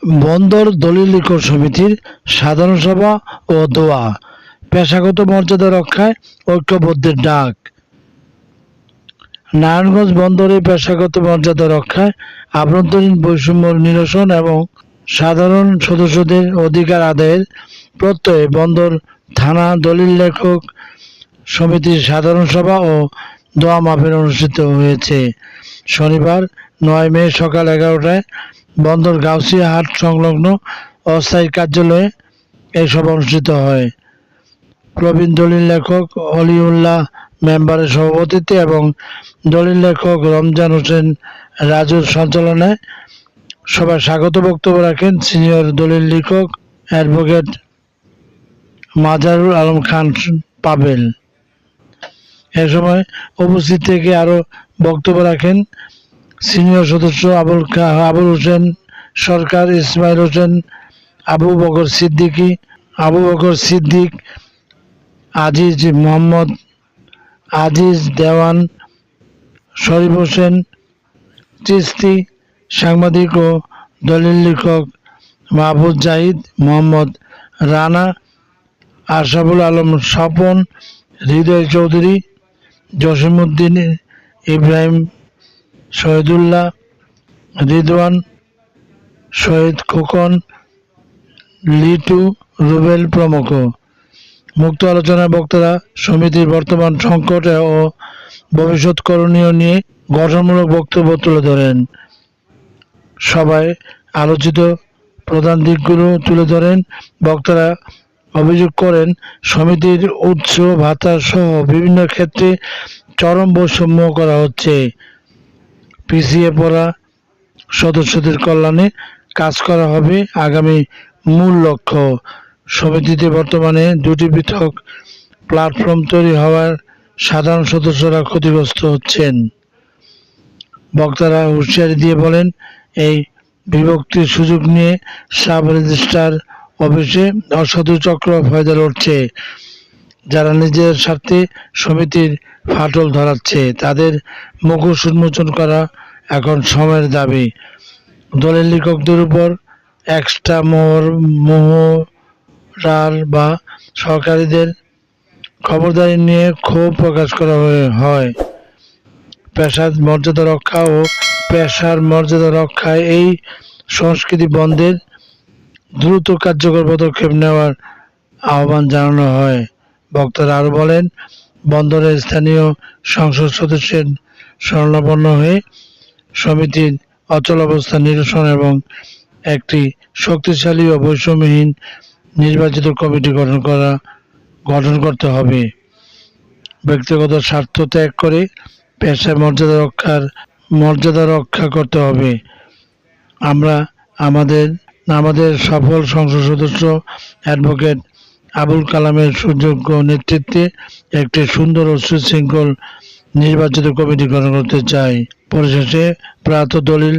বন্দর দলিল লিখন সমিতির সাধারণ সভা ও দোয়া, পেশাগত মর্যাদা রক্ষায় ঐক্যবদ্ধের ডাক। নারায়ণগঞ্জ বন্দরে পেশাগত মর্যাদা রক্ষায়, আভ্যন্তরীণ বৈষম্য নিরসন এবং সাধারণ সদস্যদের অধিকার আদায়ের প্রত্যয়ে বন্দর থানা দলিল লেখক সমিতির সাধারণ সভা ও দোয়া মাহফিল অনুষ্ঠিত হয়েছে। শনিবার ৯ মে সকাল ১১টায় বন্দর গাউসিয়া হাট সংলগ্ন অস্থায়ী কার্যালয়ে এই সভা অনুষ্ঠিত হয়। প্রবীণ দলিল লেখক অলিউল্লাহ মেম্বারের সভাপতিত্বে এবং দলিল লেখক রমজান হোসেন রাজুর সঞ্চালনায় সভায় স্বাগত বক্তব্য রাখেন সিনিয়র দলিল লেখক অ্যাডভোকেট মাজারুল আলম খান পাবেল। এ সময় উপস্থিত থেকে আরও বক্তব্য রাখেন সিনিয়র সদস্য আবুল হোসেন সরকার, ইসমাইল হোসেন, আবু বকর সিদ্দিক, আজিজ মোহাম্মদ, আজিজ দেওয়ান, শরীফ হোসেন চিশতি, সাংবাদিক ও দলিল লেখক মাহফুজ জাহিদ, মোহাম্মদ রানা, আশরাফুল আলম স্বপন, হৃদয় চৌধুরী, জসিমউদ্দিন, ইব্রাহিম, শহীদুল্লাহ, রিদওয়ান, শহীদ খোকন, লিটু, রুবেল প্রমুখ। মুক্ত আলোচনায় বক্তারা সমিতির বর্তমান সংকট ও ভবিষ্যৎ করণীয় নিয়ে গঠনমূলক বক্তব্য তুলে ধরেন। সভায় আলোচিত প্রধান দিকগুলো তুলে ধরেন বক্তারা। অভিযোগ করেন, সমিতির উৎস ভাতা সহ বিভিন্ন ক্ষেত্রে চরম বৈষম্য করা হচ্ছে। পিছিয়ে পড়া সদস্যদের কল্যাণে কাজ করা হবে আগামী মূল লক্ষ্য। সমিতিতে বর্তমানে দুটি পৃথক প্ল্যাটফর্ম তৈরি হওয়ার সাধারণ সদস্যরা ক্ষতিগ্রস্ত হচ্ছেন। বক্তারা হুঁশিয়ারি দিয়ে বলেন, এই বিভক্তির সুযোগ নিয়ে সাব রেজিস্ট্রার অফিসে অসাধু চক্র ফায়দা লড়ছে। যারা নিজের স্বার্থে সমিতির ফাটল ধরাচ্ছে, তাদের মুখোশ উন্মোচন করা এখন সময়ের দাবি। দলিল লেখকদের উপর এক্সট্রা মোহরার বা সহকারীদের খবরদারি নিয়ে ক্ষোভ প্রকাশ করা হয়। পেশার মর্যাদা রক্ষায় এই সংস্কৃতি বন্ধের দ্রুত কার্যকর পদক্ষেপ নেওয়ার আহ্বান জানানো হয়। বক্তারা আরও বলেন, বন্দরের স্থানীয় সংসদ সদস্যের শরণাপন্ন হয়ে সমিতির অচলাবস্থা নিরসন এবং একটি শক্তিশালী ও বৈষম্যহীন নির্বাচিত কমিটি গঠন করতে হবে। ব্যক্তিগত স্বার্থ ত্যাগ করে পেশায় মর্যাদা রক্ষা করতে হবে। আমরা আমাদের সফল সংসদ সদস্য অ্যাডভোকেট আবুল কালামের সুযোগ্য নেতৃত্বে একটি সুন্দর ও সুশৃঙ্খল নির্বাচিত কমিটি গঠন করতে চাই। পরিশেষে প্রয়াত দলিল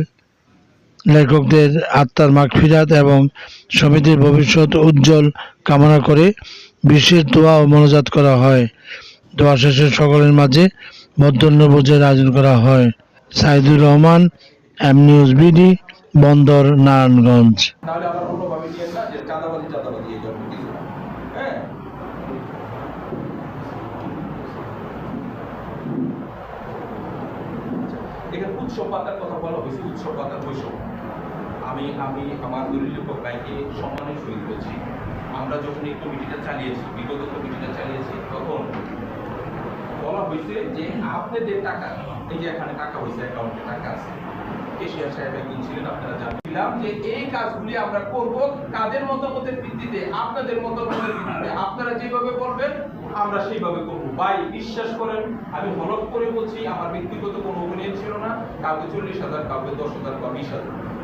লেখকদের আত্মার মাগফিরাত এবং সমিতির ভবিষ্যৎ উজ্জ্বল কামনা করে বিশেষ দোয়া ও মোনাজাত করা হয়। দোয়া শেষে সকলের মাঝে মধ্যাহ্নভোজের আয়োজন করা হয়। Saidur Rahman, M news BD, Bandar, Narayanganj. উৎসব পাতার কথা বলা হয়েছে, উৎসব পাতার বৈষম্য। আমি আমার দলিল লেখক ভাইকে সম্মানের সহিত বলছি, আমরা যখন এই কমিটিটা চালিয়েছি, বিগত কমিটিটা চালিয়েছি, তখন বলা হয়েছে যে আপনাদের টাকা, এই যে এখানে টাকা হয়েছে, অ্যাকাউন্টে টাকা আছে, এশিয়া সাহেব একদিন ছিলেন, আপনারা জানলাম যে এই কাজগুলি আমরা করব কাদের মতামতের ভিত্তিতে, আপনাদের মতামতের ভিত্তিতে। আপনারা যেভাবে বলবেন আমরা সেইভাবে করব। ভাই বিশ্বাস করেন, আমি হলফ করে বলছি, আমার ব্যক্তিগত কোনো অভিনয় ছিল না। কাউকে 40,000, কাউকে 10,000 বা 20,000,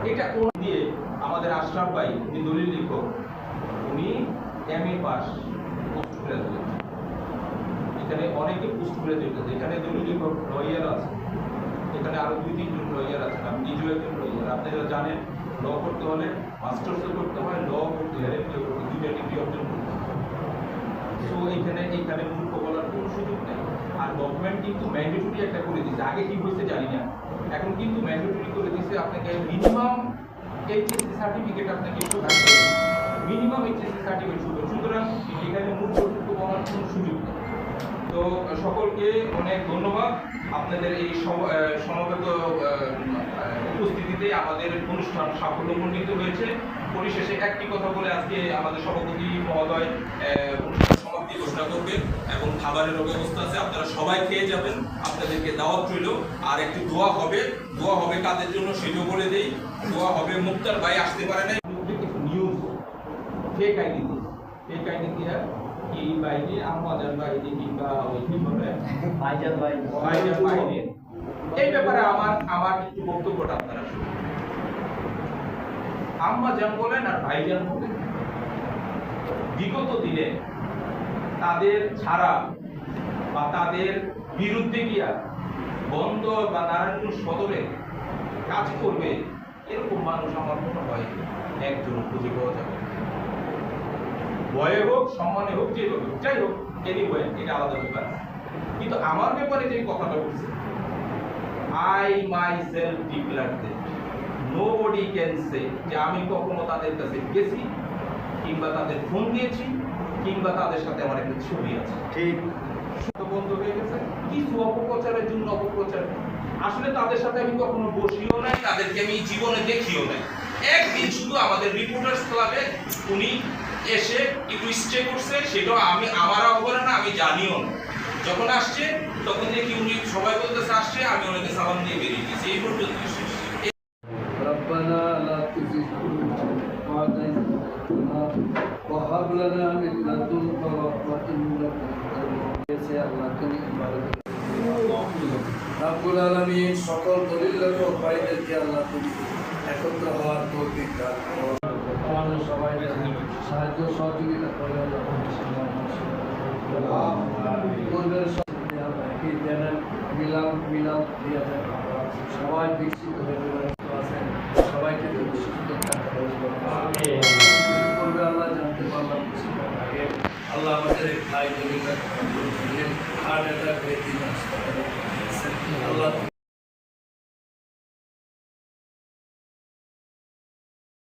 এটা দিয়ে আমাদের আশরাফ ভাই, উনি দলিল লেখক, উনি MA পাস, পোস্ট গ্রাজুয়েট। এখানে অনেকে পোস্ট গ্রাজুয়েট আছে, এখানে দলিল লেখক লয়ার আছে, এখানে আরো 2-3 জন লয়ার আছেন, আমি নিজেও একজন লয়ার। আপনারা জানেন, ল করতে হলে মাস্টার্সও করতে হয়, ল করতে হলে দুইটা ডিগ্রি অর্জন করতে হয়। সো এখানে মূর্খ বলার কোনো সুযোগ নেই। আর গভর্নমেন্ট কিন্তু ম্যান্ডেটরি একটা করে দিয়েছে, আগে কি হয়েছে জানি না, এখন কিন্তু ম্যান্ডেটরি করে দিয়েছে। আপনাকে মিনিমাম এইচএসসি সার্টিফিকেট আপনাকে একটু থাকতে হবে, মিনিমাম এইচএসসি সার্টিফিকেট শুধু। সুতরাং এখানে মূল প্রকল্প বলার কোনো সুযোগ নেই। তো সকলকে অনেক ধন্যবাদ আপনাদের এই সমবেত উপস্থিতিতে আমাদের অনুষ্ঠান সাফল্যমণ্ডিত হয়েছে। পরিশেষে একটি কথা বলে আজকে আমাদের সভাপতি মহোদয় অনুষ্ঠান সমাপ্তি ঘোষণা করবেন এবং খাবারের ব্যবস্থা আছে, আপনারা সবাই খেয়ে যাবেন, আপনাদেরকে দাওয়াত রইল। আর একটি দোয়া হবে কাদের জন্য সেটাও বলে দেই। দোয়া হবে মুক্তার ভাই আসতে পারে না, কিছু নিউজ ফেক আইডি দিয়ে এই বাইরে আমাদের বাইরে কিংবা ওই কি বলে ভাইজান বাইরে এই ব্যাপারে আমার একটু বক্তব্যটা আপনারা শুনুন। আম্মাজান বলেন আর ভাইজান বলেন, বিগত দিনে তাদের ছাড়া বা তাদের বিরুদ্ধে গিয়া বন্ধ বা নারায়ণপুর সদরে কাজ করবে এরকম মানুষ আমার মনে হয় একজন খুঁজে পাওয়া যাবে। ভয়ে হোক, সম্মানে হোক, যে হোক, যাই হোক, এনিওয়ে এটা আলাদা ব্যাপার। কিন্তু আমার ব্যাপারে যে কথাটা বলছে, I my self declare that nobody can say যে আমি কখনো তাদের কাছে গেছি কিংবা তাদের ফোন দিয়েছি কিংবা তাদের সাথে আমার একটা ছবি আছে। ঠিক বন্ধ হয়ে গেছে কিছু অপপ্রচারের জন্য। অপপ্রচার আসলে তাদের সাথে আমি কখনো বসিও নাই, তাদেরকে আমি জীবনে দেখিও নাই। একদিন শুধু আমাদের রিপোর্টার্স ক্লাবে উনি এসে একটু স্টে করছে, সেটাও আমার অবহেলা না, আমি জানিও না। যখন আসছে তখন দেখি উনি সবাই বলতেছে আসছে, আমি ওনাকে সালাম দিয়ে বেরিয়ে গেছি, এই পর্যন্ত শেষ। ربنا لا تزغ قلوبنا بعد إذ هديتنا وهب لنا من لدنك رحمة إنك أنت الوهاب। তুমি ইবাদত রব্বুল আলামিন সকল দলিল ও ভাইদেরকে আল্লাহ তুমি একত্র হওয়ার তৌফিক দান করো। আমাদের সবাই সাহায্য সহযোগিতা করে পূর্বের মিলাম দিয়ে সবাই বিকশিত হয়ে আছেন, সবাইকে সুস্থ থাকতে করবে আল্লাহ জানতে পারলাম কিছুক্ষণ আগে। আল্লাহ আমাদের ভাই দলিল হার্ট অ্যাটাক হয়ে 3 হাসপাতালে আল্লাহ